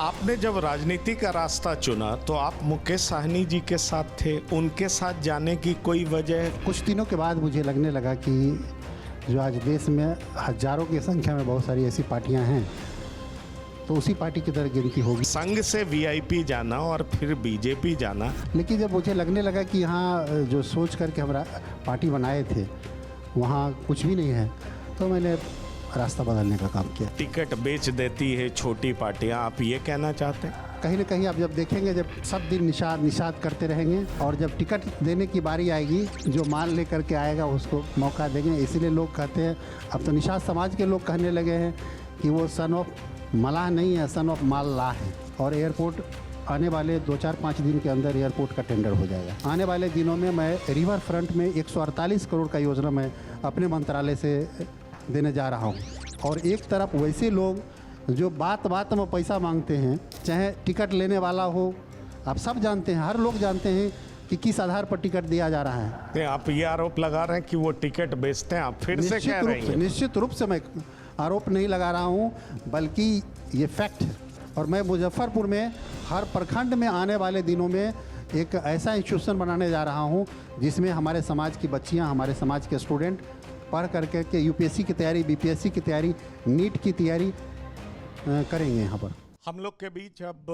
आपने जब राजनीति का रास्ता चुना तो आप मुकेश साहनी जी के साथ थे, उनके साथ जाने की कोई वजह? कुछ दिनों के बाद मुझे लगने लगा कि जो आज देश में हजारों की संख्या में बहुत सारी ऐसी पार्टियां हैं, तो उसी पार्टी की तरह गिनती होगी। संघ से वीआईपी जाना और फिर बीजेपी जाना। लेकिन जब मुझे लगने लगा कि यहाँ जो सोच करके हम पार्टी बनाए थे वहाँ कुछ भी नहीं है, तो मैंने रास्ता बदलने का काम किया। टिकट बेच देती है छोटी पार्टियां, आप ये कहना चाहते हैं? कहीं ना कहीं आप जब देखेंगे, जब सब दिन निषाद करते रहेंगे और जब टिकट देने की बारी आएगी, जो माल लेकर के आएगा उसको मौका देंगे। इसीलिए लोग कहते हैं, अब तो निषाद समाज के लोग कहने लगे हैं कि वो सन ऑफ मलाह नहीं है, सन ऑफ माल्लाह है। और एयरपोर्ट आने वाले 2-4-5 दिन के अंदर एयरपोर्ट का टेंडर हो जाएगा। आने वाले दिनों में मैं रिवर फ्रंट में 148 करोड़ का योजना मैं अपने मंत्रालय से देने जा रहा हूँ। और एक तरफ वैसे लोग जो बात बात में पैसा मांगते हैं, चाहे टिकट लेने वाला हो, आप सब जानते हैं, हर लोग जानते हैं कि किस आधार पर टिकट दिया जा रहा है। आप ये आरोप लगा रहे हैं कि वो टिकट बेचते हैं, आप फिर से कह रहे हैं? निश्चित रूप से मैं आरोप नहीं लगा रहा हूँ, बल्कि ये फैक्ट है। और मैं मुजफ्फरपुर में हर प्रखंड में आने वाले दिनों में एक ऐसा इंस्टीट्यूशन बनाने जा रहा हूँ जिसमें हमारे समाज की बच्चियाँ, हमारे समाज के स्टूडेंट पढ़ करके के यूपीएससी की तैयारी, बीपीएससी की तैयारी, नीट की तैयारी करेंगे। यहाँ पर हम लोग के बीच अब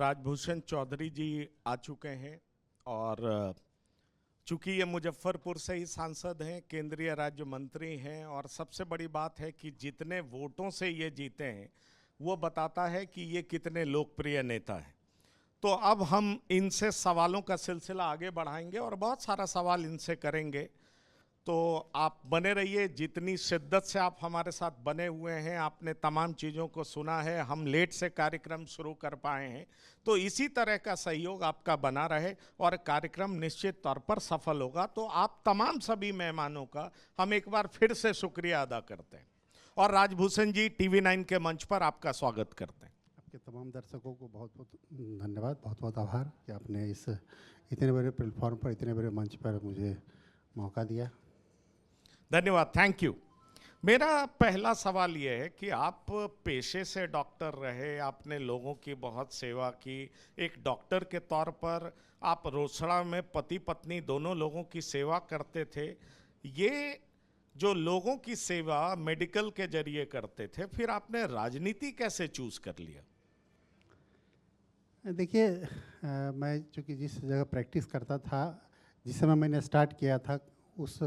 राजभूषण चौधरी जी आ चुके हैं और चूंकि ये मुजफ्फरपुर से ही सांसद हैं, केंद्रीय राज्य मंत्री हैं, और सबसे बड़ी बात है कि जितने वोटों से ये जीते हैं वो बताता है कि ये कितने लोकप्रिय नेता हैं। तो अब हम इनसे सवालों का सिलसिला आगे बढ़ाएंगे और बहुत सारा सवाल इनसे करेंगे। तो आप बने रहिए, जितनी शिद्दत से आप हमारे साथ बने हुए हैं, आपने तमाम चीज़ों को सुना है, हम लेट से कार्यक्रम शुरू कर पाए हैं, तो इसी तरह का सहयोग आपका बना रहे और कार्यक्रम निश्चित तौर पर सफल होगा। तो आप तमाम सभी मेहमानों का हम एक बार फिर से शुक्रिया अदा करते हैं और राजभूषण जी TV9 के मंच पर आपका स्वागत करते हैं। आपके तमाम दर्शकों को बहुत बहुत धन्यवाद, बहुत बहुत आभार कि आपने इस इतने बड़े प्लेटफॉर्म पर, इतने बड़े मंच पर मुझे मौका दिया। धन्यवाद, थैंक यू। मेरा पहला सवाल यह है कि आप पेशे से डॉक्टर रहे, आपने लोगों की बहुत सेवा की, एक डॉक्टर के तौर पर आप रोसड़ा में पति पत्नी दोनों लोगों की सेवा करते थे। ये जो लोगों की सेवा मेडिकल के जरिए करते थे, फिर आपने राजनीति कैसे चूज कर लिया? देखिए, मैं चूँकि जिस जगह प्रैक्टिस करता था, जिस समय मैंने स्टार्ट किया था, उस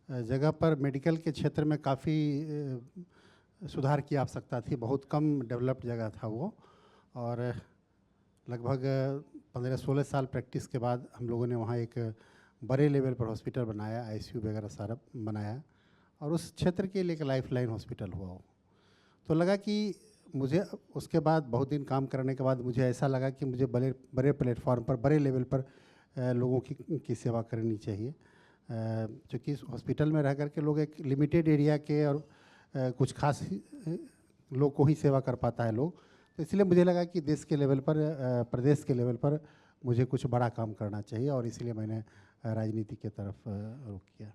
जगह पर मेडिकल के क्षेत्र में काफ़ी सुधार की आवश्यकता थी। बहुत कम डेवलप्ड जगह था वो। और लगभग 15-16 साल प्रैक्टिस के बाद हम लोगों ने वहाँ एक बड़े लेवल पर हॉस्पिटल बनाया, ICU वगैरह सारा बनाया, और उस क्षेत्र के लिए एक लाइफलाइन हॉस्पिटल हुआ वो। तो लगा कि मुझे उसके बाद बहुत दिन काम करने के बाद मुझे ऐसा लगा कि मुझे बड़े प्लेटफॉर्म पर, बड़े लेवल पर लोगों की सेवा करनी चाहिए। चूँकि हॉस्पिटल में रह कर के लोग एक लिमिटेड एरिया के और कुछ खास लोग को ही सेवा कर पाता है लोग। तो इसलिए मुझे लगा कि देश के लेवल पर, प्रदेश के लेवल पर मुझे कुछ बड़ा काम करना चाहिए, और इसलिए मैंने राजनीति की तरफ रुख किया।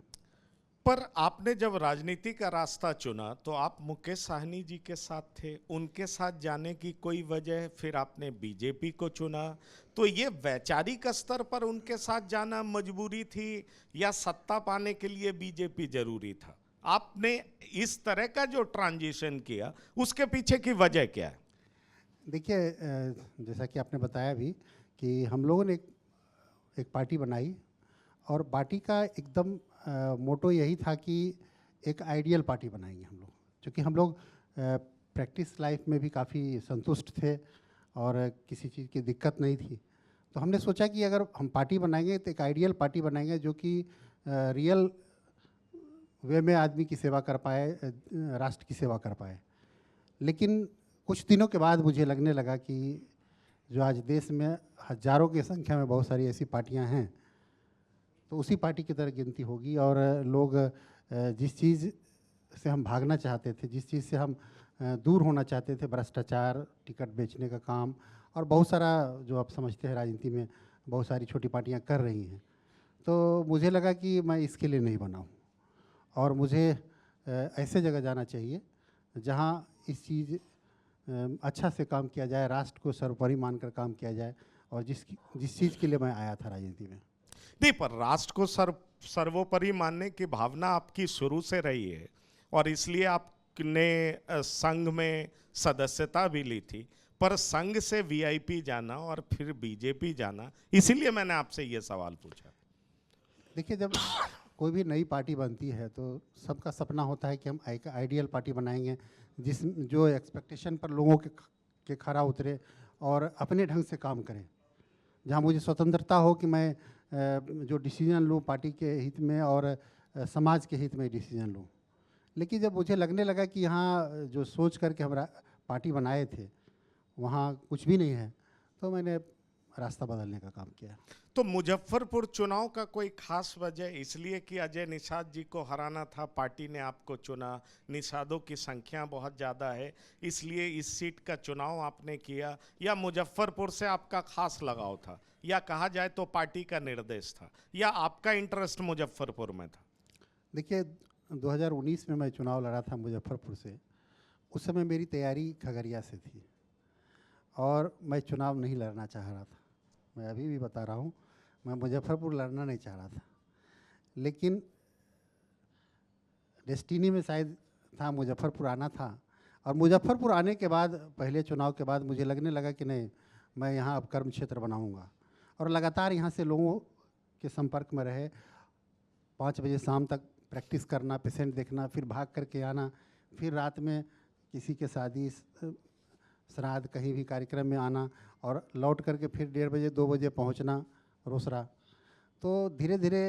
पर आपने जब राजनीति का रास्ता चुना तो आप मुकेश साहनी जी के साथ थे, उनके साथ जाने की कोई वजह? फिर आपने बीजेपी को चुना, तो ये वैचारिक स्तर पर उनके साथ जाना मजबूरी थी या सत्ता पाने के लिए बीजेपी जरूरी था? आपने इस तरह का जो ट्रांजिशन किया, उसके पीछे की वजह क्या है? देखिए, जैसा कि आपने बताया भी कि हम लोगों ने एक पार्टी बनाई, और पार्टी का एकदम मोटो यही था कि एक आइडियल पार्टी बनाएंगे हम लोग। क्योंकि हम लोग प्रैक्टिस लाइफ में भी काफ़ी संतुष्ट थे और किसी चीज़ की दिक्कत नहीं थी। तो हमने सोचा कि अगर हम पार्टी बनाएंगे तो एक आइडियल पार्टी बनाएंगे जो कि रियल वे में आदमी की सेवा कर पाए, राष्ट्र की सेवा कर पाए। लेकिन कुछ दिनों के बाद मुझे लगने लगा कि जो आज देश में हजारों की संख्या में बहुत सारी ऐसी पार्टियां हैं, तो उसी पार्टी की तरह गिनती होगी। और लोग जिस चीज़ से हम भागना चाहते थे, जिस चीज़ से हम दूर होना चाहते थे, भ्रष्टाचार, टिकट बेचने का काम, और बहुत सारा जो आप समझते हैं राजनीति में बहुत सारी छोटी पार्टियां कर रही हैं, तो मुझे लगा कि मैं इसके लिए नहीं बना हूँ, और मुझे ऐसे जगह जाना चाहिए जहाँ इस चीज़ अच्छा से काम किया जाए, राष्ट्र को सर्वोपरि मानकर काम किया जाए, और जिस चीज़ के लिए मैं आया था राजनीति में। नहीं, पर राष्ट्र को सर्वोपरि मानने की भावना आपकी शुरू से रही है और इसलिए आपने संघ में सदस्यता भी ली थी, पर संघ से वीआईपी जाना और फिर बीजेपी जाना, इसीलिए मैंने आपसे ये सवाल पूछा। देखिए, जब कोई भी नई पार्टी बनती है तो सबका सपना होता है कि हम एक आइडियल पार्टी बनाएंगे जो एक्सपेक्टेशन पर लोगों के खरा उतरे और अपने ढंग से काम करें, जहां मुझे स्वतंत्रता हो कि मैं जो डिसीजन लूँ पार्टी के हित में और समाज के हित में डिसीजन लूँ। लेकिन जब मुझे लगने लगा कि यहाँ जो सोच करके हम पार्टी बनाए थे वहाँ कुछ भी नहीं है, तो मैंने रास्ता बदलने का काम किया। तो मुजफ्फरपुर चुनाव का कोई खास वजह इसलिए कि अजय निषाद जी को हराना था, पार्टी ने आपको चुना, निषादों की संख्या बहुत ज़्यादा है इसलिए इस सीट का चुनाव आपने किया, या मुजफ्फरपुर से आपका खास लगाव था, या कहा जाए तो पार्टी का निर्देश था, या आपका इंटरेस्ट मुजफ्फरपुर में था? देखिए, 2019 में मैं चुनाव लड़ा था मुजफ्फरपुर से। उस समय मेरी तैयारी खगड़िया से थी और मैं चुनाव नहीं लड़ना चाह रहा था। मैं अभी भी बता रहा हूँ, मैं मुजफ्फरपुर लड़ना नहीं चाह रहा था, लेकिन डेस्टिनी में शायद था मुजफ्फरपुर आना था। और मुजफ्फरपुर आने के बाद, पहले चुनाव के बाद, मुझे लगने लगा कि नहीं, मैं यहाँ अब कर्म क्षेत्र बनाऊँगा। और लगातार यहाँ से लोगों के संपर्क में रहे, 5 बजे शाम तक प्रैक्टिस करना, पेशेंट देखना, फिर भाग करके आना, फिर रात में किसी के शादी श्राद्ध कहीं भी कार्यक्रम में आना और लौट करके फिर 1:30 बजे 2 बजे पहुंचना रोसड़ा। तो धीरे धीरे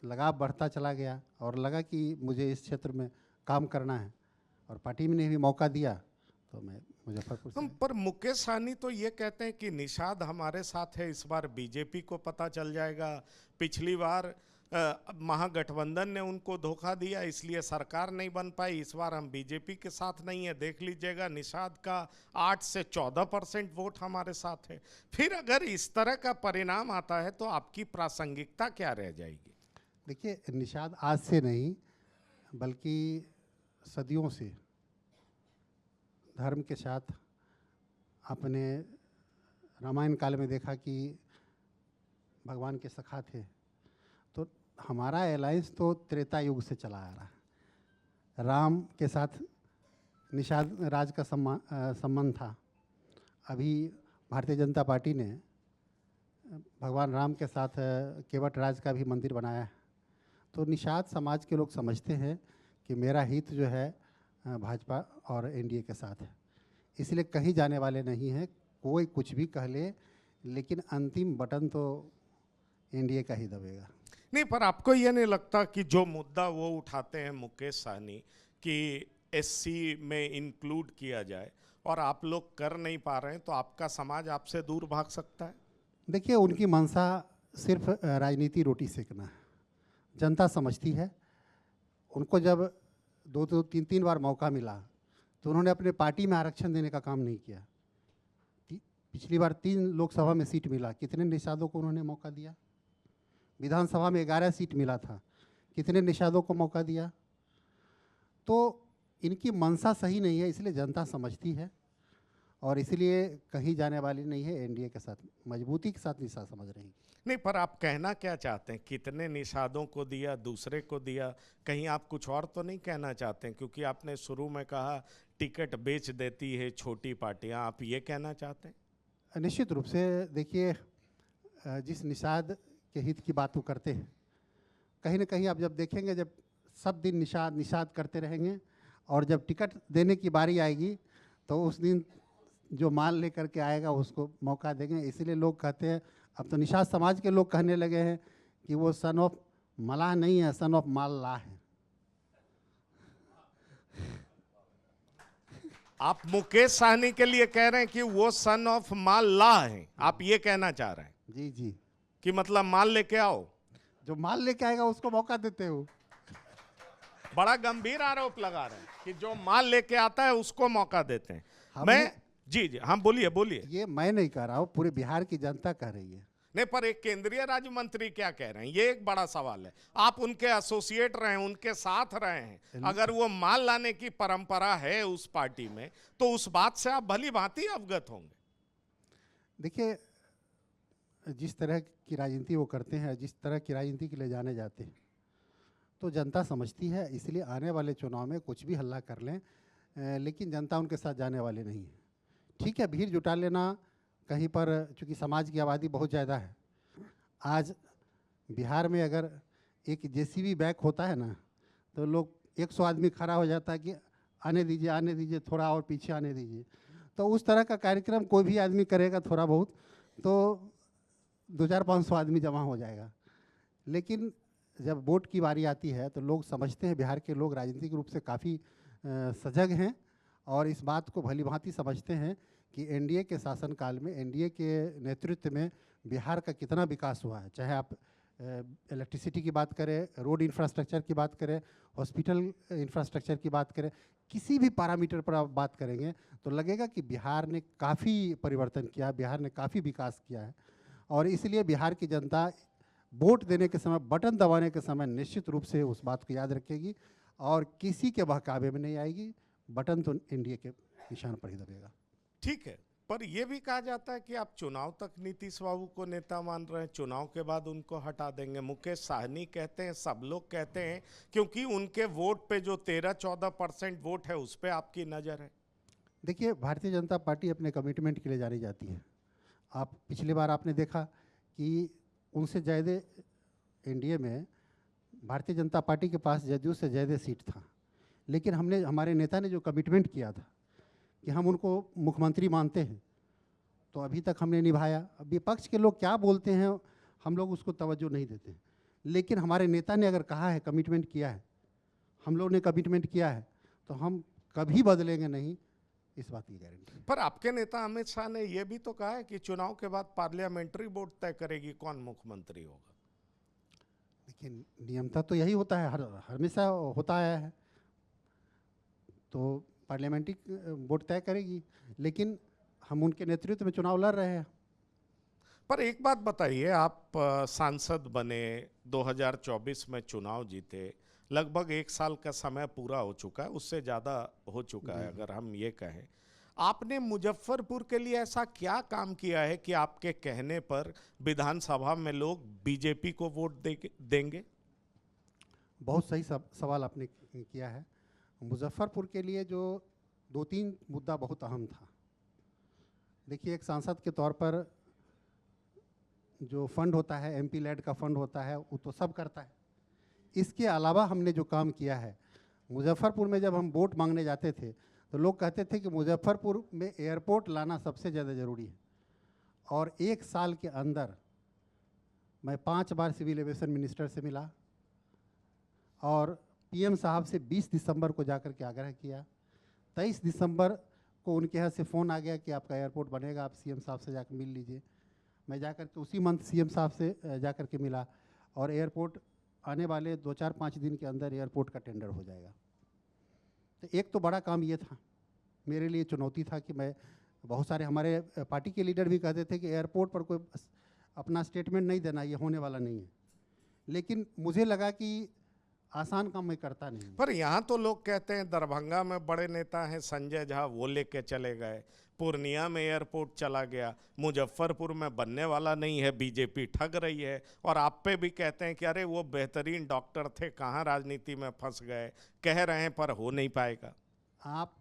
लगाव बढ़ता चला गया और लगा कि मुझे इस क्षेत्र में काम करना है, और पार्टी में ने भी मौका दिया तो मैं मुजफ्फरपुर से। पर मुकेश सहनी तो ये कहते हैं कि निषाद हमारे साथ है, इस बार बीजेपी को पता चल जाएगा, पिछली बार महागठबंधन ने उनको धोखा दिया इसलिए सरकार नहीं बन पाई, इस बार हम बीजेपी के साथ नहीं है, देख लीजिएगा निषाद का 8 से 14% वोट हमारे साथ है। फिर अगर इस तरह का परिणाम आता है तो आपकी प्रासंगिकता क्या रह जाएगी? देखिए, निषाद आज से नहीं बल्कि सदियों से धर्म के साथ, आपने रामायण काल में देखा कि भगवान के सखा थे, तो हमारा अलायंस तो त्रेता युग से चला आ रहा है। राम के साथ निषाद राज का संबंध था। अभी भारतीय जनता पार्टी ने भगवान राम के साथ केवट राज का भी मंदिर बनाया है। तो निषाद समाज के लोग समझते हैं कि मेरा हित जो है भाजपा और एनडीए के साथ है, इसलिए कहीं जाने वाले नहीं हैं। कोई कुछ भी कह ले, लेकिन अंतिम बटन तो एनडीए का ही दबेगा। नहीं, पर आपको ये नहीं लगता कि जो मुद्दा वो उठाते हैं मुकेश सहनी कि एससी में इंक्लूड किया जाए और आप लोग कर नहीं पा रहे हैं, तो आपका समाज आपसे दूर भाग सकता है? देखिए, उनकी मंशा सिर्फ राजनीति रोटी सेकना है। जनता समझती है। उनको जब 2-3 बार मौका मिला तो उन्होंने अपने पार्टी में आरक्षण देने का काम नहीं किया। पिछली बार 3 लोकसभा में सीट मिला, कितने निषादों को उन्होंने मौका दिया? विधानसभा में 11 सीट मिला था, कितने निषादों को मौका दिया? तो इनकी मंशा सही नहीं है, इसलिए जनता समझती है और इसलिए कहीं जाने वाली नहीं है। एनडीए के साथ मजबूती के साथ निषाद समझ रही है। नहीं, पर आप कहना क्या चाहते हैं? कितने निषादों को दिया, दूसरे को दिया, कहीं आप कुछ और तो नहीं कहना चाहते हैं? क्योंकि आपने शुरू में कहा टिकट बेच देती है छोटी पार्टियां, आप ये कहना चाहते हैं? निश्चित रूप से देखिए, जिस निषाद के हित की बात वो करते हैं, कहीं ना कहीं आप जब देखेंगे, जब सब दिन निषाद निषाद करते रहेंगे और जब टिकट देने की बारी आएगी तो उस दिन जो माल लेकर के आएगा उसको मौका देंगे। इसलिए लोग कहते हैं, अब तो निषाद समाज के लोग कहने लगे हैं कि वो सन ऑफ मलाह नहीं है, सन ऑफ माल्लाह है। आप मुकेश सहनी के लिए कह रहे हैं कि वो सन ऑफ माल्लाह है, आप ये कहना चाह रहे हैं? जी जी, कि मतलब माल लेके आओ, जो माल लेके आएगा उसको मौका देते हो। बड़ा गंभीर आरोप लगा रहे हैं कि जो माल लेके आता है उसको मौका देते हैं। मैं जी जी, हम बोलिए बोलिए। ये मैं नहीं कह रहा हूँ, पूरे बिहार की जनता कह रही है। नहीं, पर एक केंद्रीय राज्य मंत्री क्या कह रहे हैं, ये एक बड़ा सवाल है। आप उनके एसोसिएट रहे हैं, उनके साथ रहे हैं, अगर वो माल लाने की परंपरा है उस पार्टी में, तो उस बात से आप भली भांति अवगत होंगे। देखिए, जिस तरह की राजनीति वो करते हैं, जिस तरह की राजनीति के लिए जाने जाते हैं, तो जनता समझती है, इसलिए आने वाले चुनाव में कुछ भी हल्ला कर लें, लेकिन जनता उनके साथ जाने वाली नहीं है। ठीक है, भीड़ जुटा लेना कहीं पर, चूँकि समाज की आबादी बहुत ज़्यादा है। आज बिहार में अगर एक जेसीबी बैक होता है ना, तो लोग 100 आदमी खड़ा हो जाता है कि आने दीजिए, थोड़ा और पीछे आने दीजिए। तो उस तरह का कार्यक्रम कोई भी आदमी करेगा थोड़ा बहुत, तो 200-500 आदमी जमा हो जाएगा। लेकिन जब वोट की बारी आती है तो लोग समझते हैं, बिहार के लोग राजनीतिक रूप से काफ़ी सजग हैं और इस बात को भली भांति समझते हैं कि एनडीए के शासनकाल में, एनडीए के नेतृत्व में बिहार का कितना विकास हुआ है। चाहे आप इलेक्ट्रिसिटी की बात करें, रोड इंफ्रास्ट्रक्चर की बात करें, हॉस्पिटल इंफ्रास्ट्रक्चर की बात करें, किसी भी पैरामीटर पर आप बात करेंगे तो लगेगा कि बिहार ने काफ़ी परिवर्तन किया, बिहार ने काफ़ी विकास किया है। और इसलिए बिहार की जनता वोट देने के समय, बटन दबाने के समय निश्चित रूप से उस बात को याद रखेगी और किसी के बहकावे में नहीं आएगी। बटन तो एनडीए के निशान पर ही दबेगा। ठीक है, पर यह भी कहा जाता है कि आप चुनाव तक नीतीश बाबू को नेता मान रहे हैं, चुनाव के बाद उनको हटा देंगे। मुकेश साहनी कहते हैं, सब लोग कहते हैं, क्योंकि उनके वोट पे जो 13-14% वोट है उस पे आपकी नज़र है। देखिए, भारतीय जनता पार्टी अपने कमिटमेंट के लिए जानी जाती है। आप पिछली बार आपने देखा कि उनसे ज़्यादा एनडीए में भारतीय जनता पार्टी के पास जदयू से ज़्यादा सीट था, लेकिन हमारे नेता ने जो कमिटमेंट किया था कि हम उनको मुख्यमंत्री मानते हैं, तो अभी तक हमने निभाया। अब विपक्ष के लोग क्या बोलते हैं, हम लोग उसको तवज्जो नहीं देते हैं, लेकिन हमारे नेता ने अगर कहा है, कमिटमेंट किया है, हम लोग ने कमिटमेंट किया है, तो हम कभी बदलेंगे नहीं, इस बात की गारंटी। पर आपके नेता अमित शाह ने यह भी तो कहा है कि चुनाव के बाद पार्लियामेंट्री बोर्ड तय करेगी कौन मुख्यमंत्री होगा। लेकिन नियमता तो यही होता है, हमेशा होता आया है, तो पार्लियामेंट्री बोर्ड तय करेगी, लेकिन हम उनके नेतृत्व में चुनाव लड़ रहे हैं। पर एक बात बताइए, आप सांसद बने, 2024 में चुनाव जीते, लगभग 1 साल का समय पूरा हो चुका है, उससे ज़्यादा हो चुका है अगर हम ये कहें। आपने मुजफ्फरपुर के लिए ऐसा क्या काम किया है कि आपके कहने पर विधानसभा में लोग बीजेपी को वोट देंगे? बहुत सही सवाल आपने किया है। मुजफ्फरपुर के लिए जो 2-3 मुद्दा बहुत अहम था। देखिए, एक सांसद के तौर पर जो फंड होता है, एमपी लेड का फंड होता है, वो तो सब करता है। इसके अलावा हमने जो काम किया है, मुजफ्फरपुर में जब हम वोट मांगने जाते थे तो लोग कहते थे कि मुजफ्फरपुर में एयरपोर्ट लाना सबसे ज़्यादा ज़रूरी है। और 1 साल के अंदर मैं 5 बार सिविल एविएशन मिनिस्टर से मिला और पीएम साहब से 20 दिसंबर को जाकर के आग्रह किया। 23 दिसंबर को उनके यहाँ से फ़ोन आ गया कि आपका एयरपोर्ट बनेगा, आप सीएम साहब से जाकर मिल लीजिए। मैं जाकर के उसी मंथ सीएम साहब से जाकर के मिला और एयरपोर्ट आने वाले 2-4-5 दिन के अंदर एयरपोर्ट का टेंडर हो जाएगा। तो एक तो बड़ा काम ये था, मेरे लिए चुनौती था कि मैं, बहुत सारे हमारे पार्टी के लीडर भी कहते थे कि एयरपोर्ट पर कोई अपना स्टेटमेंट नहीं देना, ये होने वाला नहीं है। लेकिन मुझे लगा कि आसान काम मैं करता नहीं। पर यहाँ तो लोग कहते हैं दरभंगा में बड़े नेता हैं संजय झा, वो लेके चले गए, पूर्णिया में एयरपोर्ट चला गया, मुजफ्फरपुर में बनने वाला नहीं है, बीजेपी ठग रही है। और आप पे भी कहते हैं कि अरे वो बेहतरीन डॉक्टर थे, कहाँ राजनीति में फंस गए, कह रहे हैं पर हो नहीं पाएगा। आप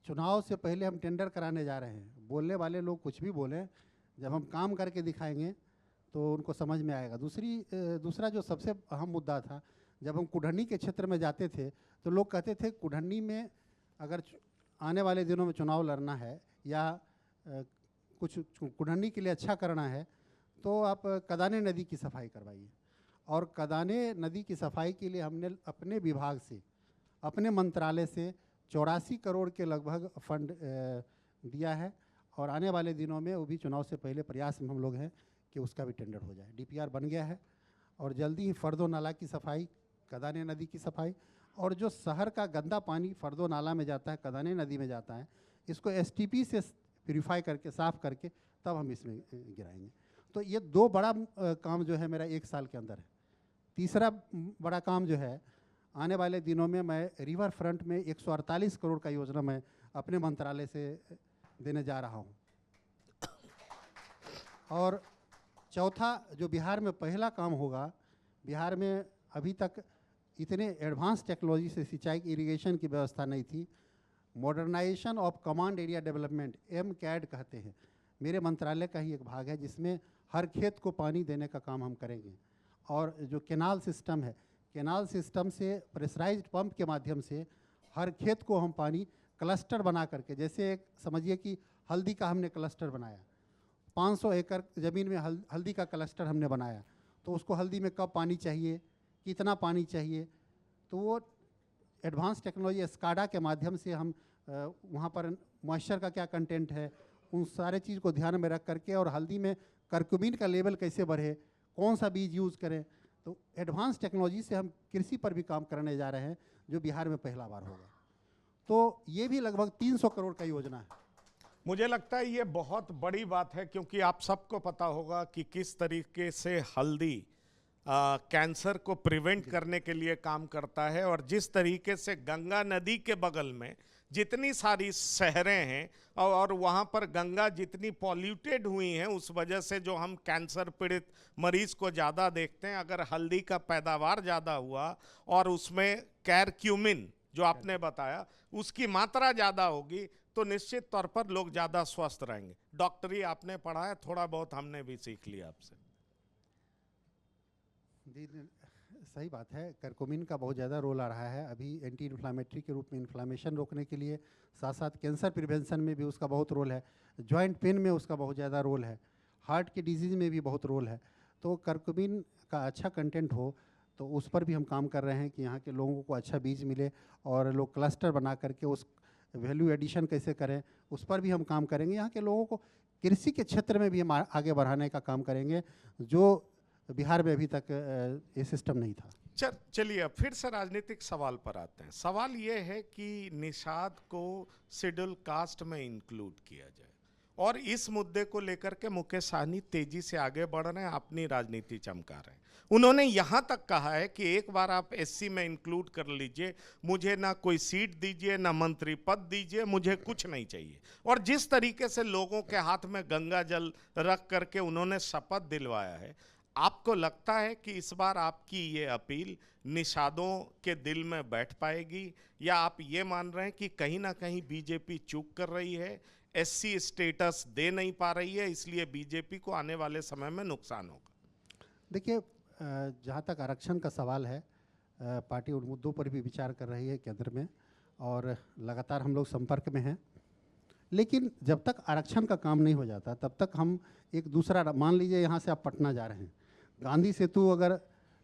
चुनाव से पहले हम टेंडर कराने जा रहे हैं, बोलने वाले लोग कुछ भी बोलें, जब हम काम करके दिखाएंगे तो उनको समझ में आएगा। दूसरा जो सबसे अहम मुद्दा था, जब हम कुढ़नी के क्षेत्र में जाते थे तो लोग कहते थे कुढ़नी में अगर आने वाले दिनों में चुनाव लड़ना है या कुछ कुढ़नी के लिए अच्छा करना है तो आप कदाने नदी की सफाई करवाइए। और कदाने नदी की सफाई के लिए हमने अपने विभाग से, अपने मंत्रालय से 84 करोड़ के लगभग फंड दिया है और आने वाले दिनों में वो भी चुनाव से पहले प्रयास में हम लोग हैं कि उसका भी टेंडर हो जाए। डीपीआर बन गया है और जल्दी ही फर्दो नाला की सफाई, कदाने नदी की सफाई, और जो शहर का गंदा पानी फर्दो नाला में जाता है, कदाने नदी में जाता है, इसको एसटीपी से प्यूरिफाई करके, साफ़ करके तब हम इसमें गिराएंगे। तो ये दो बड़ा काम जो है मेरा 1 साल के अंदर है। तीसरा बड़ा काम जो है, आने वाले दिनों में मैं रिवर फ्रंट में 148 करोड़ का योजना मैं अपने मंत्रालय से देने जा रहा हूँ। और चौथा जो बिहार में पहला काम होगा, बिहार में अभी तक इतने एडवांस टेक्नोलॉजी से सिंचाई की इरिगेशन की व्यवस्था नहीं थी। Modernisation of command area development, MCAD कहते हैं, मेरे मंत्रालय का ही एक भाग है, जिसमें हर खेत को पानी देने का काम हम करेंगे। और जो कैनाल सिस्टम है, कैनाल सिस्टम से प्रेशराइज्ड पंप के माध्यम से हर खेत को हम पानी क्लस्टर बना करके, जैसे एक समझिए कि हल्दी का हमने क्लस्टर बनाया, 500 एकड़ ज़मीन में हल्दी का क्लस्टर हमने बनाया, तो उसको हल्दी में कब पानी चाहिए, कितना पानी चाहिए, तो वो एडवांस टेक्नोलॉजी स्काडा के माध्यम से हम वहाँ पर मॉइस्चर का क्या कंटेंट है, उन सारे चीज़ को ध्यान में रख करके, और हल्दी में करक्यूमिन का लेवल कैसे बढ़े, कौन सा बीज यूज़ करें, तो एडवांस टेक्नोलॉजी से हम कृषि पर भी काम करने जा रहे हैं, जो बिहार में पहला बार होगा। तो ये भी लगभग 300 करोड़ का योजना है। मुझे लगता है ये बहुत बड़ी बात है, क्योंकि आप सबको पता होगा कि किस तरीके से हल्दी कैंसर को प्रिवेंट करने के लिए काम करता है, और जिस तरीके से गंगा नदी के बगल में जितनी सारी शहरें हैं और वहाँ पर गंगा जितनी पॉल्यूटेड हुई हैं, उस वजह से जो हम कैंसर पीड़ित मरीज को ज़्यादा देखते हैं, अगर हल्दी का पैदावार ज़्यादा हुआ और उसमें कैरक्यूमिन जो आपने बताया उसकी मात्रा ज़्यादा होगी, तो निश्चित तौर पर लोग ज़्यादा स्वस्थ रहेंगे। डॉक्टरी आपने पढ़ा है, थोड़ा बहुत हमने भी सीख लिया आपसे। जी सही बात है, करक्यूमिन का बहुत ज़्यादा रोल आ रहा है अभी एंटी इन्फ्लामेटरी के रूप में, इन्फ्लामेशन रोकने के लिए, साथ साथ कैंसर प्रिवेंशन में भी उसका बहुत रोल है, जॉइंट पेन में उसका बहुत ज़्यादा रोल है, हार्ट की डिजीज़ में भी बहुत रोल है। तो करक्यूमिन का अच्छा कंटेंट हो, तो उस पर भी हम काम कर रहे हैं कि यहाँ के लोगों को अच्छा बीज मिले, और लोग क्लस्टर बना करके उस वैल्यू एडिशन कैसे करें, उस पर भी हम काम करेंगे। यहाँ के लोगों को कृषि के क्षेत्र में भी हम आगे बढ़ाने का काम करेंगे, जो बिहार में अभी तक ये सिस्टम नहीं था। चलिए अब फिर से राजनीतिक सवाल पर आते हैं। सवाल ये है कि निषाद को शेड्यूल कास्ट में इंक्लूड किया जाए, और इस मुद्दे को लेकर के मुकेश सहनी तेजी से आगे बढ़ रहे हैं, अपनी राजनीति चमका रहे हैं। उन्होंने यहाँ तक कहा है कि एक बार आप SC में इंक्लूड कर लीजिए, मुझे ना कोई सीट दीजिए, ना मंत्री पद दीजिए, मुझे कुछ नहीं चाहिए। और जिस तरीके से लोगों के हाथ में गंगा जल रख करके उन्होंने शपथ दिलवाया है, आपको लगता है कि इस बार आपकी ये अपील निषादों के दिल में बैठ पाएगी, या आप ये मान रहे हैं कि कहीं ना कहीं बीजेपी चूक कर रही है, SC स्टेटस दे नहीं पा रही है, इसलिए बीजेपी को आने वाले समय में नुकसान होगा? देखिए, जहाँ तक आरक्षण का सवाल है, पार्टी उन मुद्दों पर भी विचार कर रही है केंद्र में, और लगातार हम लोग संपर्क में हैं। लेकिन जब तक आरक्षण का काम नहीं हो जाता, तब तक हम एक दूसरा, मान लीजिए यहाँ से आप पटना जा रहे हैं, गांधी सेतु अगर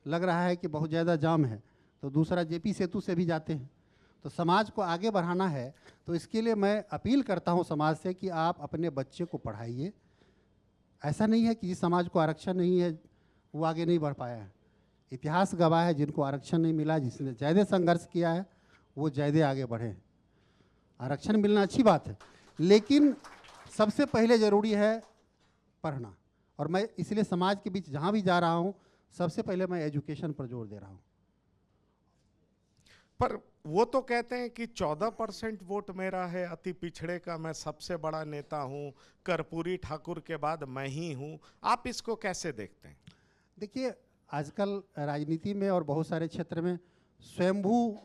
लग रहा है कि बहुत ज़्यादा जाम है, तो दूसरा JP सेतु से भी जाते हैं। तो समाज को आगे बढ़ाना है, तो इसके लिए मैं अपील करता हूँ समाज से कि आप अपने बच्चे को पढ़ाइए। ऐसा नहीं है कि जिस समाज को आरक्षण नहीं है वो आगे नहीं बढ़ पाया है। इतिहास गवाह है, जिनको आरक्षण नहीं मिला, जिसने ज़्यादा संघर्ष किया है, वो ज़्यादा आगे बढ़े। आरक्षण मिलना अच्छी बात है, लेकिन सबसे पहले ज़रूरी है पढ़ना। और मैं इसलिए समाज के बीच जहाँ भी जा रहा हूँ, सबसे पहले मैं एजुकेशन पर जोर दे रहा हूँ। पर वो तो कहते हैं कि 14% वोट मेरा है, अति पिछड़े का मैं सबसे बड़ा नेता हूँ, कर्पूरी ठाकुर के बाद मैं ही हूँ। आप इसको कैसे देखते हैं? देखिए, आजकल राजनीति में और बहुत सारे क्षेत्र में स्वयंभू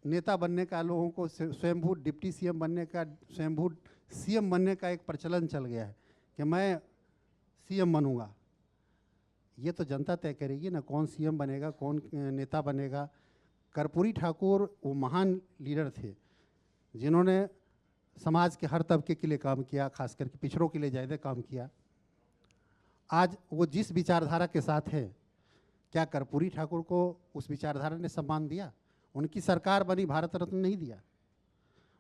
नेता बनने का, लोगों को स्वयंभू डिप्टी CM बनने का, स्वयंभू CM बनने का एक प्रचलन चल गया है कि मैं CM बनूंगा। ये तो जनता तय करेगी ना, कौन CM बनेगा, कौन नेता बनेगा। कर्पूरी ठाकुर वो महान लीडर थे, जिन्होंने समाज के हर तबके के लिए काम किया, खास करके पिछड़ों के लिए ज़्यादा काम किया। आज वो जिस विचारधारा के साथ है, क्या कर्पूरी ठाकुर को उस विचारधारा ने सम्मान दिया? उनकी सरकार बनी, भारत रत्न नहीं दिया।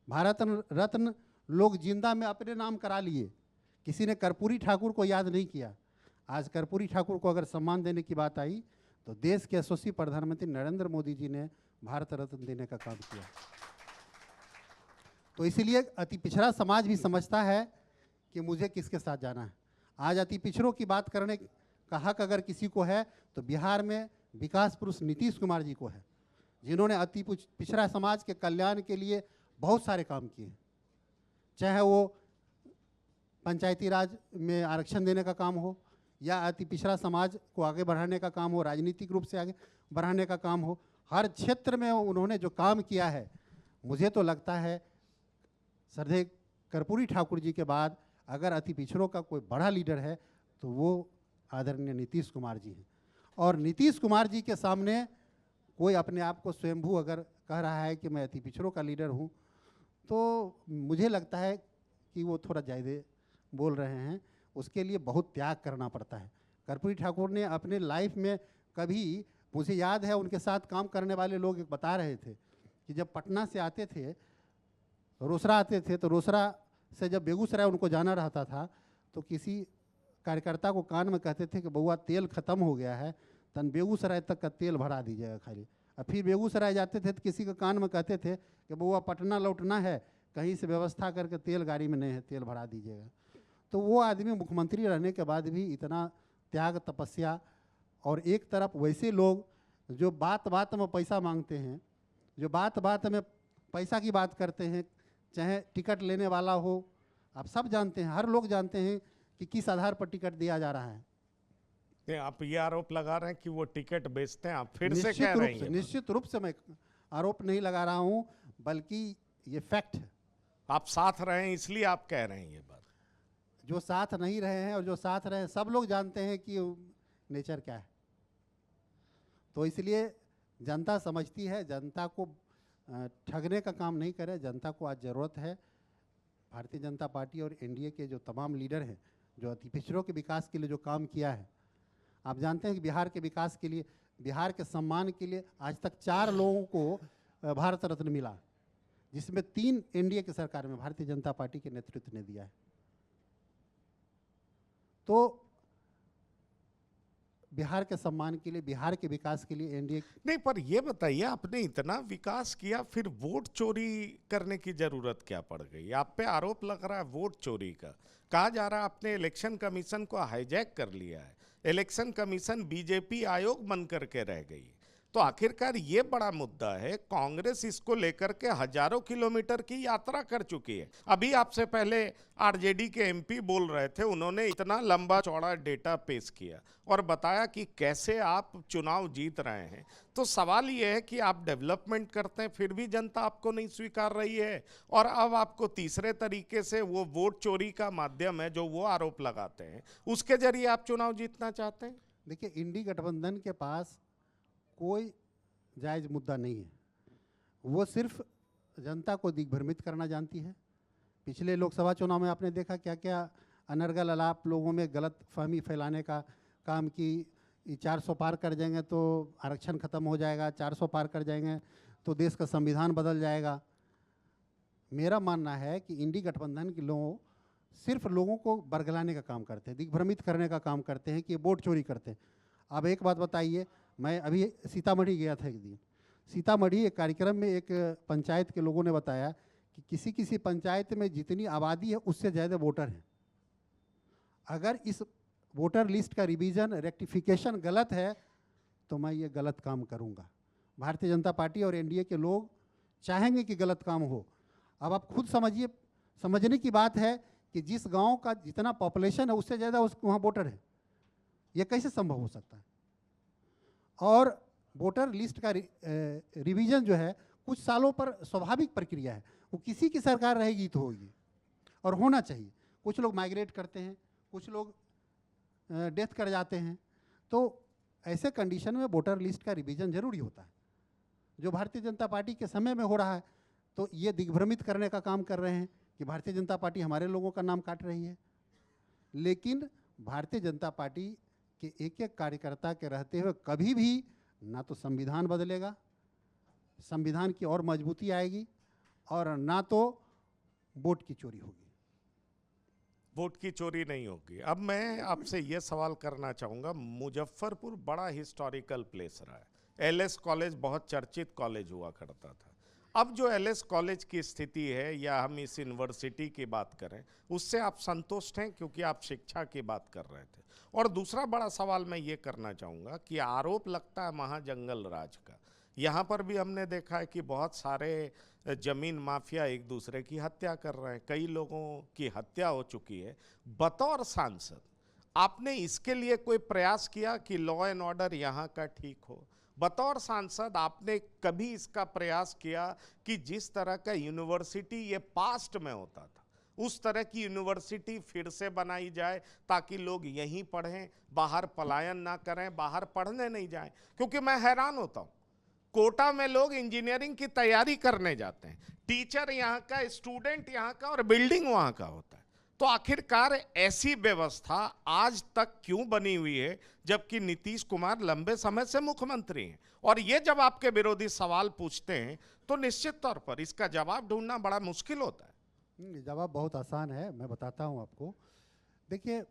भारत रत्न लोग जिंदा में अपने नाम करा लिए, किसी ने कर्पूरी ठाकुर को याद नहीं किया। आज कर्पूरी ठाकुर को अगर सम्मान देने की बात आई, तो देश के यशस्वी प्रधानमंत्री नरेंद्र मोदी जी ने भारत रत्न देने का काम किया। तो इसीलिए अति पिछड़ा समाज भी समझता है कि मुझे किसके साथ जाना है। आज अति पिछड़ों की बात करने का हक अगर किसी को है तो बिहार में विकास पुरुष नीतीश कुमार जी को है, जिन्होंने अति पिछड़ा समाज के कल्याण के लिए बहुत सारे काम किए, चाहे वो पंचायती राज में आरक्षण देने का काम हो या अति पिछड़ा समाज को आगे बढ़ाने का काम हो, राजनीतिक रूप से आगे बढ़ाने का काम हो, हर क्षेत्र में उन्होंने जो काम किया है, मुझे तो लगता है श्रद्धेय कर्पूरी ठाकुर जी के बाद अगर अति पिछड़ों का कोई बड़ा लीडर है तो वो आदरणीय नीतीश कुमार जी हैं। और नीतीश कुमार जी के सामने कोई अपने आप को स्वयंभू अगर कह रहा है कि मैं अति पिछड़ों का लीडर हूँ, तो मुझे लगता है कि वो थोड़ा ज़्यादा बोल रहे हैं। उसके लिए बहुत त्याग करना पड़ता है। कर्पूरी ठाकुर ने अपने लाइफ में कभी, मुझे याद है उनके साथ काम करने वाले लोग एक बता रहे थे कि जब पटना से आते थे, रोसड़ा आते थे, तो रोसड़ा से जब बेगूसराय उनको जाना रहता था तो किसी कार्यकर्ता को कान में कहते थे कि बउआ तेल ख़त्म हो गया है, तन बेगूसराय तक का तेल भरा दीजिएगा खाली। और फिर बेगूसराय जाते थे तो किसी के कान में कहते थे कि बउआ पटना लौटना है, कहीं से व्यवस्था करके तेल गाड़ी में नहीं है, तेल भरा दीजिएगा। तो वो आदमी मुख्यमंत्री रहने के बाद भी इतना त्याग, तपस्या, और एक तरफ वैसे लोग जो बात बात में पैसा मांगते हैं, जो बात बात में पैसा की बात करते हैं, चाहे टिकट लेने वाला हो, आप सब जानते हैं, हर लोग जानते हैं कि किस आधार पर टिकट दिया जा रहा है। आप ये आरोप लगा रहे हैं कि वो टिकट बेचते हैं, आप फिर से कह रहे हैं? निश्चित रूप से मैं आरोप नहीं लगा रहा हूं, बल्कि ये फैक्ट है। आप साथ रहे हैं इसलिए आप कह रहे हैं ये बात। जो साथ नहीं रहे हैं और जो साथ रहे हैं, सब लोग जानते हैं कि नेचर क्या है। तो इसलिए जनता समझती है, जनता को ठगने का काम नहीं करे। जनता को आज ज़रूरत है भारतीय जनता पार्टी और एनडीए के जो तमाम लीडर हैं, जो अति पिछड़ों के विकास के लिए जो काम किया है। आप जानते हैं कि बिहार के विकास के लिए, बिहार के सम्मान के लिए आज तक 4 लोगों को भारत रत्न मिला, जिसमें 3 एनडीए की सरकार में भारतीय जनता पार्टी के नेतृत्व ने दिया है। तो बिहार के सम्मान के लिए, बिहार के विकास के लिए एनडीए नहीं, पर ये बताइए, आपने इतना विकास किया, फिर वोट चोरी करने की जरूरत क्या पड़ गई? आप पे आरोप लग रहा है वोट चोरी का। कहा जा रहा है आपने इलेक्शन कमीशन को हाईजैक कर लिया है, इलेक्शन कमीशन बीजेपी आयोग बन करके रह गई। तो आखिरकार ये बड़ा मुद्दा है, कांग्रेस इसको लेकर के हजारों किलोमीटर की यात्रा कर चुकी है। अभी आपसे पहले आरजेडी के एमपी बोल रहे थे, उन्होंने इतना लंबा चौड़ा डेटा पेश किया और बताया कि कैसे आप चुनाव जीत रहे हैं। तो सवाल ये है कि आप डेवलपमेंट करते हैं, फिर भी जनता आपको नहीं स्वीकार रही है, और अब आपको तीसरे तरीके से वो वोट चोरी का माध्यम है जो वो आरोप लगाते हैं, उसके जरिए आप चुनाव जीतना चाहते हैं। देखिए, इंडी गठबंधन के पास कोई जायज़ मुद्दा नहीं है। वो सिर्फ जनता को दिग्भ्रमित करना जानती है। पिछले लोकसभा चुनाव में आपने देखा क्या क्या अनर्गल अलाप लोगों में गलत फहमी फैलाने का काम की। 400 पार कर जाएंगे तो आरक्षण खत्म हो जाएगा, 400 पार कर जाएंगे तो देश का संविधान बदल जाएगा। मेरा मानना है कि इंडी गठबंधन के लोग सिर्फ लोगों को बरगलाने का काम करते हैं, दिग्भ्रमित करने का काम करते हैं कि वोट चोरी करते हैं। अब एक बात बताइए, मैं अभी सीतामढ़ी गया था एक दिन। सीतामढ़ी एक कार्यक्रम में एक पंचायत के लोगों ने बताया कि किसी किसी पंचायत में जितनी आबादी है उससे ज़्यादा वोटर हैं। अगर इस वोटर लिस्ट का रिवीजन, रेक्टिफिकेशन गलत है तो मैं ये गलत काम करूँगा। भारतीय जनता पार्टी और एनडीए के लोग चाहेंगे कि गलत काम हो। अब आप खुद समझिए, समझने की बात है कि जिस गांव का जितना पॉपुलेशन है उससे ज़्यादा वहाँ वोटर है। ये कैसे संभव हो सकता है? और वोटर लिस्ट का रिवीजन जो है कुछ सालों पर स्वाभाविक प्रक्रिया है, वो किसी की सरकार रहेगी तो होगी और होना चाहिए। कुछ लोग माइग्रेट करते हैं, कुछ लोग डेथ कर जाते हैं, तो ऐसे कंडीशन में वोटर लिस्ट का रिवीजन जरूरी होता है, जो भारतीय जनता पार्टी के समय में हो रहा है। तो ये दिग्भ्रमित करने का काम कर रहे हैं कि भारतीय जनता पार्टी हमारे लोगों का नाम काट रही है। लेकिन भारतीय जनता पार्टी कि एक एक कार्यकर्ता के रहते हुए कभी भी ना तो संविधान बदलेगा, संविधान की और मजबूती आएगी, और ना तो वोट की चोरी होगी। वोट की चोरी नहीं होगी। अब मैं आपसे ये सवाल करना चाहूँगा, मुजफ्फरपुर बड़ा हिस्टोरिकल प्लेस रहा है, एलएस कॉलेज बहुत चर्चित कॉलेज हुआ करता था। अब जो एलएस कॉलेज की स्थिति है या हम इस यूनिवर्सिटी की बात करें, उससे आप संतुष्ट हैं? क्योंकि आप शिक्षा की बात कर रहे थे। और दूसरा बड़ा सवाल मैं ये करना चाहूँगा कि आरोप लगता है महाजंगल राज का। यहाँ पर भी हमने देखा है कि बहुत सारे जमीन माफिया एक दूसरे की हत्या कर रहे हैं, कई लोगों की हत्या हो चुकी है। बतौर सांसद आपने इसके लिए कोई प्रयास किया कि लॉ एंड ऑर्डर यहाँ का ठीक हो? बतौर सांसद आपने कभी इसका प्रयास किया कि जिस तरह का यूनिवर्सिटी ये पास्ट में होता था, उस तरह की यूनिवर्सिटी फिर से बनाई जाए ताकि लोग यहीं पढ़ें, बाहर पलायन ना करें, बाहर पढ़ने नहीं जाएं? क्योंकि मैं हैरान होता हूं, कोटा में लोग इंजीनियरिंग की तैयारी करने जाते हैं, टीचर यहाँ का, स्टूडेंट यहाँ का और बिल्डिंग वहाँ का होता है। तो आखिरकार ऐसी व्यवस्था आज तक क्यों बनी हुई है, जबकि नीतीश कुमार लंबे समय से मुख्यमंत्री हैं? और ये जब आपके विरोधी सवाल पूछते हैं तो निश्चित तौर पर इसका जवाब ढूंढना बड़ा मुश्किल होता है। जवाब बहुत आसान है, मैं बताता हूँ आपको। देखिए,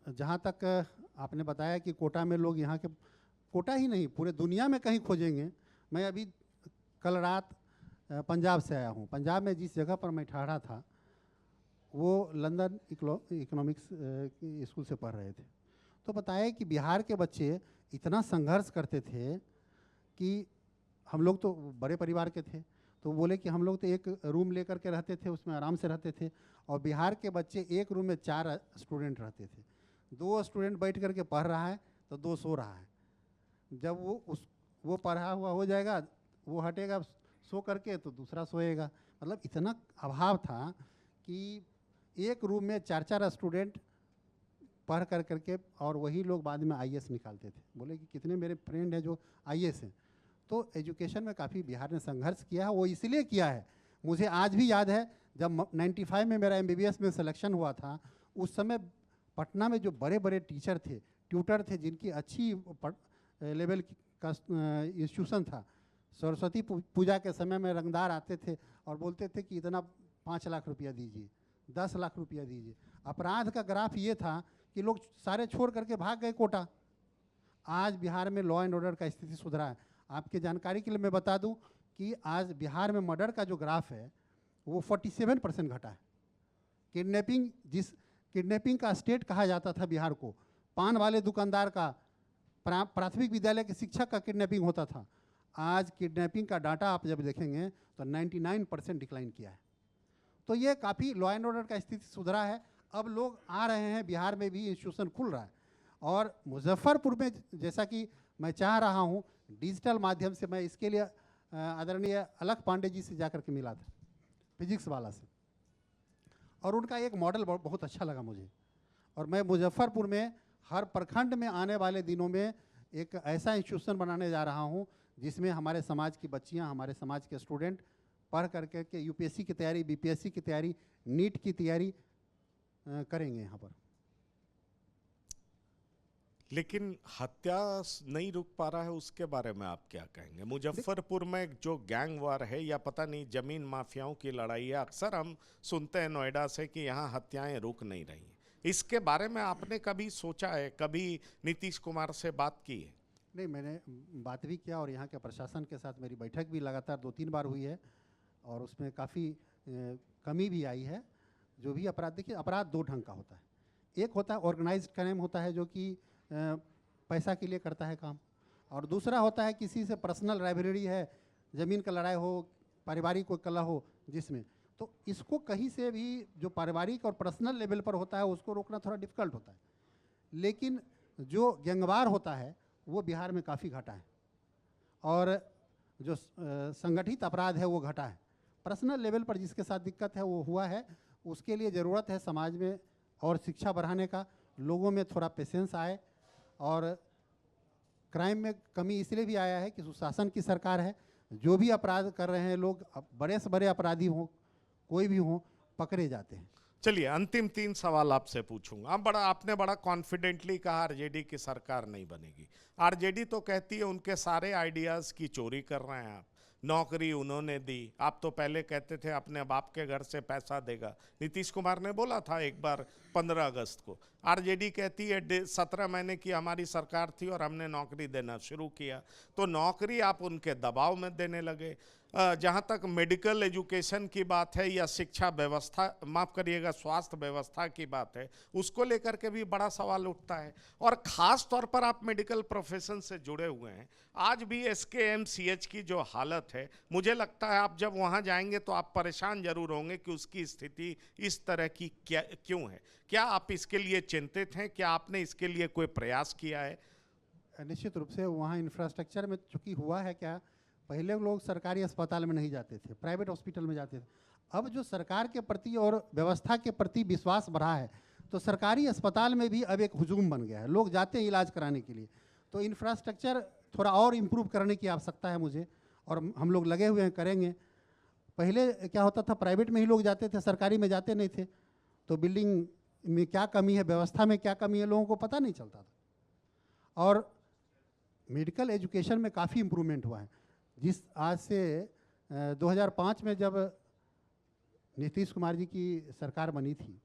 जहाँ तक आपने बताया कि कोटा में लोग यहाँ के, कोटा ही नहीं पूरे दुनिया में कहीं खोजेंगे। मैं अभी कल रात पंजाब से आया हूँ। पंजाब में जिस जगह पर मैं ठहरा था वो लंदन इकोनॉमिक्स स्कूल से पढ़ रहे थे। तो बताया कि बिहार के बच्चे इतना संघर्ष करते थे कि हम लोग तो बड़े परिवार के थे, तो बोले कि हम लोग तो एक रूम लेकर के रहते थे, उसमें आराम से रहते थे, और बिहार के बच्चे एक रूम में 4 स्टूडेंट रहते थे। 2 स्टूडेंट बैठ करके पढ़ रहा है तो 2 सो रहा है। जब वो पढ़ा हुआ हो जाएगा, वो हटेगा सो करके तो दूसरा सोएगा। मतलब इतना अभाव था कि एक रूम में 4-4 स्टूडेंट पढ़ कर करके, और वही लोग बाद में आईएएस निकालते थे। बोले कि कितने मेरे फ्रेंड हैं जो आईएएस हैं। तो एजुकेशन में काफ़ी बिहार ने संघर्ष किया है। वो इसलिए किया है, मुझे आज भी याद है जब 95 में मेरा एमबीबीएस में सिलेक्शन हुआ था, उस समय पटना में जो बड़े बड़े टीचर थे, ट्यूटर थे, जिनकी अच्छी लेवल का इंस्टीट्यूशन था, सरस्वती पूजा के समय में रंगदार आते थे और बोलते थे कि इतना 5 लाख रुपया दीजिए, 10 लाख रुपया दीजिए। अपराध का ग्राफ ये था कि लोग सारे छोड़ करके भाग गए कोटा। आज बिहार में लॉ एंड ऑर्डर का स्थिति सुधरा है। आपके जानकारी के लिए मैं बता दूं कि आज बिहार में मर्डर का जो ग्राफ है वो 47% घटा है। किडनैपिंग का स्टेट कहा जाता था बिहार को। पान वाले दुकानदार का, प्राथमिक विद्यालय के शिक्षक का किडनैपिंग होता था। आज किडनैपिंग का डाटा आप जब देखेंगे तो 99% डिक्लाइन किया है। तो ये काफ़ी लॉ एंड ऑर्डर का स्थिति सुधरा है। अब लोग आ रहे हैं, बिहार में भी इंस्टीट्यूशन खुल रहा है। और मुजफ्फरपुर में, जैसा कि मैं चाह रहा हूँ डिजिटल माध्यम से, मैं इसके लिए आदरणीय अलख पांडे जी से जाकर के मिला था, फिजिक्स वाला से, और उनका एक मॉडल बहुत अच्छा लगा मुझे। और मैं मुजफ्फरपुर में हर प्रखंड में आने वाले दिनों में एक ऐसा इंस्टीट्यूशन बनाने जा रहा हूँ जिसमें हमारे समाज की बच्चियाँ, हमारे समाज के स्टूडेंट पढ़ करके के यूपीएससी की तैयारी, बीपीएससी की तैयारी, नीट की तैयारी करेंगे यहाँ पर। लेकिन हत्या नहीं रुक पा रहा है, उसके बारे में आप क्या कहेंगे? मुजफ्फरपुर में जो गैंग वार है या पता नहीं जमीन माफियाओं की लड़ाई है, अक्सर हम सुनते हैं नोएडा से कि यहाँ हत्याएं रुक नहीं रही। इसके बारे में आपने कभी सोचा है, कभी नीतीश कुमार से बात की है? नहीं, मैंने बात भी किया और यहाँ के प्रशासन के साथ मेरी बैठक भी लगातार 2-3 बार हुई है और उसमें काफ़ी कमी भी आई है। जो भी अपराध, देखिए अपराध 2 ढंग का होता है। एक होता है ऑर्गेनाइज्ड क्राइम होता है जो कि पैसा के लिए करता है काम, और दूसरा होता है किसी से पर्सनल राइवलरी है, ज़मीन का लड़ाई हो, पारिवारिक कोई कलह हो जिसमें, तो इसको कहीं से भी जो पारिवारिक और पर्सनल लेवल पर होता है उसको रोकना थोड़ा डिफ़िकल्ट होता है। लेकिन जो गैंगवार होता है वो बिहार में काफ़ी घटा है, और जो संगठित अपराध है वो घटा है। पर्सनल लेवल पर जिसके साथ दिक्कत है वो हुआ है। उसके लिए ज़रूरत है समाज में और शिक्षा बढ़ाने का, लोगों में थोड़ा पेशेंस आए। और क्राइम में कमी इसलिए भी आया है कि सुशासन की सरकार है। जो भी अपराध कर रहे हैं लोग, बड़े से बड़े अपराधी हों, कोई भी हों, पकड़े जाते हैं। चलिए, अंतिम 3 सवाल आपसे पूछूंगा। आपने बड़ा कॉन्फिडेंटली कहा आरजेडी की सरकार नहीं बनेगी। आरजेडी तो कहती है उनके सारे आइडियाज़ की चोरी कर रहे हैं आप। नौकरी उन्होंने दी, आप तो पहले कहते थे अपने बाप के घर से पैसा देगा। नीतीश कुमार ने बोला था एक बार 15 अगस्त को। आरजेडी कहती है 17 महीने की हमारी सरकार थी और हमने नौकरी देना शुरू किया। तो नौकरी आप उनके दबाव में देने लगे। जहाँ तक मेडिकल एजुकेशन की बात है या शिक्षा व्यवस्था, माफ़ करिएगा, स्वास्थ्य व्यवस्था की बात है, उसको लेकर के भी बड़ा सवाल उठता है। और ख़ास तौर पर आप मेडिकल प्रोफेशन से जुड़े हुए हैं। आज भी SKMCH की जो हालत है, मुझे लगता है आप जब वहाँ जाएंगे तो आप परेशान जरूर होंगे कि उसकी स्थिति इस तरह की क्यों है। क्या आप इसके लिए चिंतित हैं? क्या आपने इसके लिए कोई प्रयास किया है? निश्चित रूप से वहाँ इंफ्रास्ट्रक्चर में चूँकि हुआ है क्या, पहले लोग सरकारी अस्पताल में नहीं जाते थे, प्राइवेट हॉस्पिटल में जाते थे। अब जो सरकार के प्रति और व्यवस्था के प्रति विश्वास बढ़ा है, तो सरकारी अस्पताल में भी अब एक हुजूम बन गया है, लोग जाते हैं इलाज कराने के लिए। तो इंफ्रास्ट्रक्चर थोड़ा और इम्प्रूव करने की आवश्यकता है मुझे, और हम लोग लगे हुए हैं, करेंगे। पहले क्या होता था, प्राइवेट में ही लोग जाते थे, सरकारी में जाते नहीं थे। तो बिल्डिंग में क्या कमी है, व्यवस्था में क्या कमी है, लोगों को पता नहीं चलता था। और मेडिकल एजुकेशन में काफ़ी इम्प्रूवमेंट हुआ है। जिस आज से 2005 में जब नीतीश कुमार जी की सरकार बनी थी,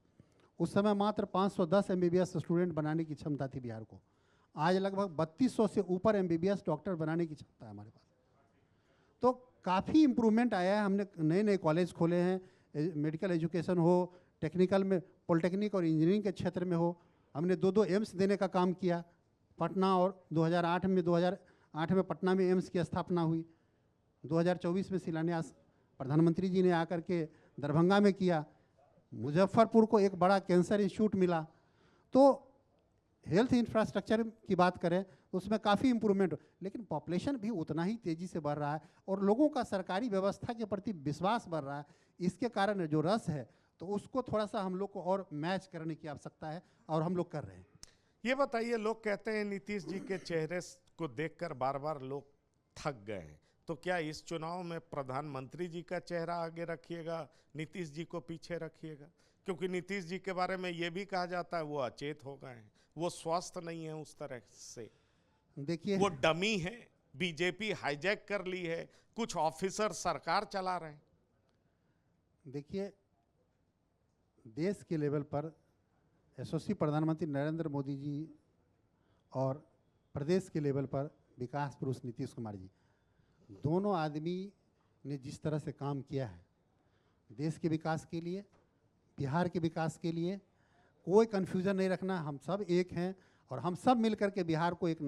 उस समय मात्र 510 MBBS स्टूडेंट बनाने की क्षमता थी बिहार को। आज लगभग 3200 से ऊपर MBBS डॉक्टर बनाने की क्षमता है हमारे पास। तो काफ़ी इम्प्रूवमेंट आया है। हमने नए नए कॉलेज खोले हैं, मेडिकल एजुकेशन हो, टेक्निकल में पॉलिटेक्निक और इंजीनियरिंग के क्षेत्र में हो। हमने 2 एम्स देने का काम किया पटना, और 2008 में पटना में एम्स की स्थापना हुई। 2024 में शिलान्यास प्रधानमंत्री जी ने आकर के दरभंगा में किया। मुजफ्फरपुर को एक बड़ा कैंसर इंस्टीट्यूट मिला। तो हेल्थ इंफ्रास्ट्रक्चर की बात करें तो उसमें काफ़ी इम्प्रूवमेंट, लेकिन पॉपुलेशन भी उतना ही तेज़ी से बढ़ रहा है और लोगों का सरकारी व्यवस्था के प्रति विश्वास बढ़ रहा है। इसके कारण जो रस है, तो उसको थोड़ा सा हम लोग को और मैच करने की आवश्यकता है, और हम लोग कर रहे हैं। ये बताइए, लोग कहते हैं नीतीश जी के चेहरे को देखकर बार बार लोग थक गए हैं, तो क्या इस चुनाव में प्रधानमंत्री जी का चेहरा आगे रखिएगा, नीतीश जी को पीछे रखिएगा? क्योंकि नीतीश जी के बारे में ये भी कहा जाता है वो अचेत हो गए हैं, वो स्वस्थ नहीं है उस तरह से, देखिए वो डमी है, बीजेपी हाईजैक कर ली है, कुछ ऑफिसर सरकार चला रहे हैं। देखिए, देश के लेवल पर यशस्वी प्रधानमंत्री नरेंद्र मोदी जी और प्रदेश के लेवल पर विकास पुरुष नीतीश कुमार जी, दोनों आदमी ने जिस तरह से काम किया है देश के विकास के लिए, बिहार के विकास के लिए, कोई कन्फ्यूजन नहीं रखना। हम सब एक हैं और हम सब मिलकर के बिहार को एक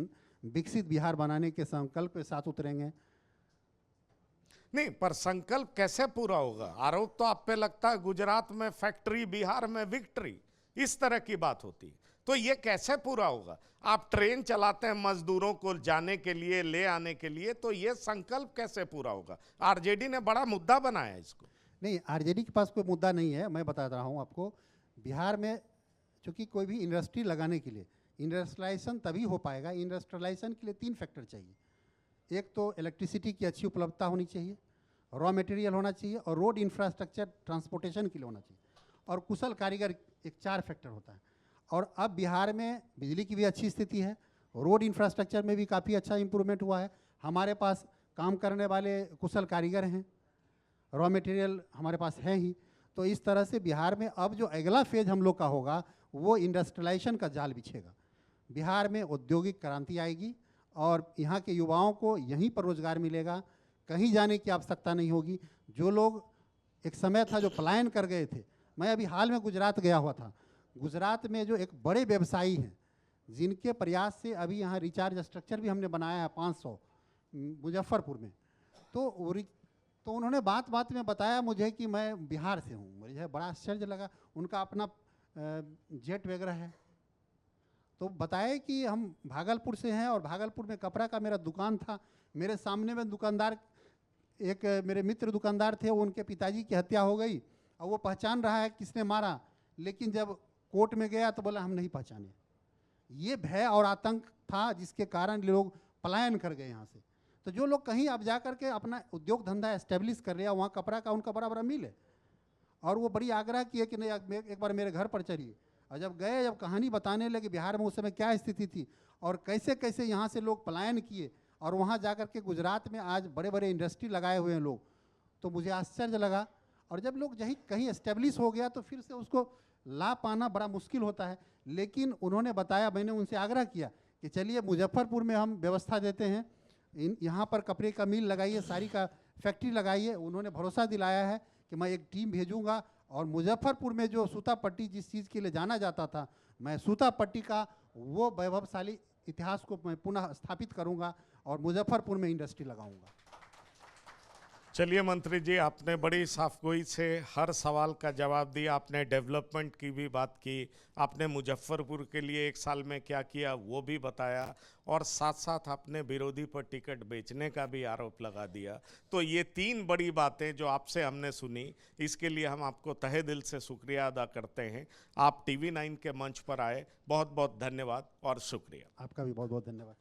विकसित बिहार बनाने के संकल्प के साथ उतरेंगे। नहीं, पर संकल्प कैसे पूरा होगा? आरोप तो आप पे लगता है गुजरात में फैक्ट्री, बिहार में विक्ट्री, इस तरह की बात होती है, तो ये कैसे पूरा होगा? आप ट्रेन चलाते हैं मजदूरों को जाने के लिए, ले आने के लिए, तो ये संकल्प कैसे पूरा होगा? आरजेडी ने बड़ा मुद्दा बनाया इसको। नहीं, आरजेडी के पास कोई मुद्दा नहीं है। मैं बता रहा हूँ आपको, बिहार में चूँकि कोई भी इंडस्ट्री लगाने के लिए इंडस्ट्रियलाइजेशन तभी हो पाएगा। इंडस्ट्रियलाइजेशन के लिए 3 फैक्टर चाहिए। एक तो इलेक्ट्रिसिटी की अच्छी उपलब्धता होनी चाहिए, रॉ मटेरियल होना चाहिए, और रोड इंफ्रास्ट्रक्चर ट्रांसपोर्टेशन के लिए होना चाहिए, और कुशल कारीगर। एक 4 फैक्टर होता है। और अब बिहार में बिजली की भी अच्छी स्थिति है, रोड इंफ्रास्ट्रक्चर में भी काफ़ी अच्छा इंप्रूवमेंट हुआ है। हमारे पास काम करने वाले कुशल कारीगर हैं, रॉ मटेरियल हमारे पास है ही। तो इस तरह से बिहार में अब जो अगला फेज हम लोग का होगा वो इंडस्ट्रियलाइजेशन का जाल बिछेगा। बिहार में औद्योगिक क्रांति आएगी और यहाँ के युवाओं को यहीं पर रोजगार मिलेगा, कहीं जाने की आवश्यकता नहीं होगी। जो लोग एक समय था जो पलायन कर गए थे, मैं अभी हाल में गुजरात गया हुआ था। गुजरात में जो एक बड़े व्यवसायी हैं जिनके प्रयास से अभी यहाँ रिचार्ज स्ट्रक्चर भी हमने बनाया है 500 मुजफ्फरपुर में, तो उन्होंने बात बात में बताया मुझे कि मैं बिहार से हूँ। मुझे बड़ा आश्चर्य लगा। उनका अपना जेट वगैरह है, तो बताए कि हम भागलपुर से हैं और भागलपुर में कपड़ा का मेरा दुकान था। मेरे सामने में दुकानदार, एक मेरे मित्र दुकानदार थे, उनके पिताजी की हत्या हो गई और वो पहचान रहा है किसने मारा, लेकिन जब कोर्ट में गया तो बोला हम नहीं पहचाने। ये भय और आतंक था जिसके कारण लोग पलायन कर गए यहाँ से। तो जो लोग कहीं अब जा कर के अपना उद्योग धंधा एस्टेब्लिश कर लिया, वहाँ कपड़ा का उनका बड़ा बड़ा मिल है, और वो बड़ी आग्रह किए कि नहीं एक बार मेरे घर पर चलिए। और जब गए, जब कहानी बताने लगे बिहार में उस समय क्या स्थिति थी और कैसे कैसे यहाँ से लोग पलायन किए और वहाँ जा कर के गुजरात में आज बड़े बड़े इंडस्ट्री लगाए हुए हैं लोग, तो मुझे आश्चर्य लगा। और जब लोग कहीं एस्टेब्लिश हो गया तो फिर से उसको ला पाना बड़ा मुश्किल होता है। लेकिन उन्होंने बताया, मैंने उनसे आग्रह किया कि चलिए मुजफ्फरपुर में हम व्यवस्था देते हैं, यहाँ पर कपड़े का मिल लगाइए, साड़ी का फैक्ट्री लगाई है। उन्होंने भरोसा दिलाया है कि मैं एक टीम भेजूंगा और मुजफ्फरपुर में जो सूता पट्टी जिस चीज़ के लिए जाना जाता था, मैं सूता पट्टी का वो वैभवशाली इतिहास को मैं पुनः स्थापित करूंगा और मुजफ्फरपुर में इंडस्ट्री लगाऊंगा। चलिए मंत्री जी, आपने बड़ी साफगोई से हर सवाल का जवाब दिया। आपने डेवलपमेंट की भी बात की, आपने मुजफ्फरपुर के लिए 1 साल में क्या किया वो भी बताया, और साथ साथ आपने विरोधी पर टिकट बेचने का भी आरोप लगा दिया। तो ये 3 बड़ी बातें जो आपसे हमने सुनी, इसके लिए हम आपको तहे दिल से शुक्रिया अदा करते हैं। आप TV9 के मंच पर आए, बहुत बहुत धन्यवाद और शुक्रिया। आपका भी बहुत बहुत धन्यवाद।